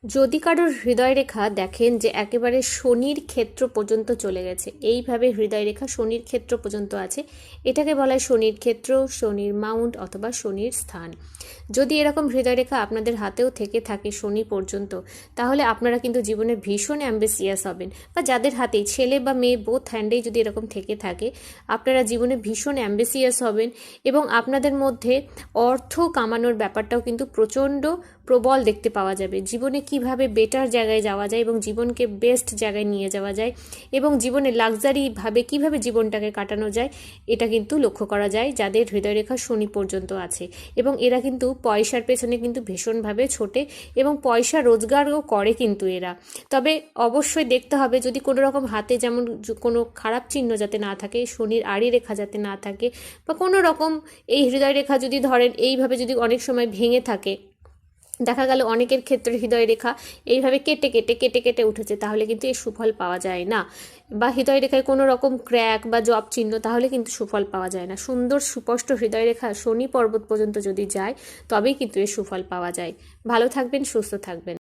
যদি কারোর হৃদয় রেখা দেখেন যে একেবারে শনির ক্ষেত্র পর্যন্ত চলে গেছে, এইভাবে হৃদয় রেখা শনির ক্ষেত্র পর্যন্ত আছে, এটাকে বলা হয় শনির ক্ষেত্র, শনির মাউন্ট অথবা শনির স্থান। যদি এরকম হৃদয় রেখা আপনাদের হাতেও থেকে থাকে শনি পর্যন্ত, তাহলে আপনারা কিন্তু জীবনে ভীষণ অ্যাম্বিসিয়াস হবেন। বা যাদের হাতেই, ছেলে বা মেয়ে বোথ হ্যান্ডেই যদি এরকম থেকে থাকে, আপনারা জীবনে ভীষণ অ্যাম্বিসিয়াস হবেন এবং আপনাদের মধ্যে অর্থ কামানোর ব্যাপারটাও কিন্তু প্রচণ্ড প্রবল দেখতে পাওয়া যাবে। জীবনে কিভাবে বেটার জায়গায় যাওয়া যায় এবং জীবনকে বেস্ট জায়গায় নিয়ে যাওয়া যায় এবং জীবনে লাক্সারিভাবে কিভাবে জীবনটাকে কাটানো যায়, এটা কিন্তু লক্ষ্য করা যায় যাদের হৃদয়রেখা শনি পর্যন্ত আছে। এবং এরা কিন্তু পয়সার পেছনে কিন্তু ভীষণভাবে ছোটে এবং পয়সা রোজগারও করে কিন্তু এরা। তবে অবশ্যই দেখতে হবে যদি কোনো রকম হাতে যেমন কোনো খারাপ চিহ্ন যাতে না থাকে, শনির আড়ি রেখা যাতে না থাকে, বা কোনো রকম এই হৃদয় রেখা যদি ধরেন এইভাবে যদি অনেক সময় ভেঙে থাকে, দেখা গেল অনেকের ক্ষেত্রে হৃদয় রেখা এইভাবে কেটে কেটে কেটে কেটে উঠেছে, তাহলে কিন্তু এর সুফল পাওয়া যায় না। বা হৃদয় রেখায় কোনো রকম ক্র্যাক বা জব চিহ্ন, তাহলে কিন্তু সুফল পাওয়া যায় না। সুন্দর সুস্পষ্ট হৃদয় রেখা শনি পর্বত পর্যন্ত যদি যায়, তবেই কিন্তু এর সুফল পাওয়া যায়। ভালো থাকবেন, সুস্থ থাকবেন।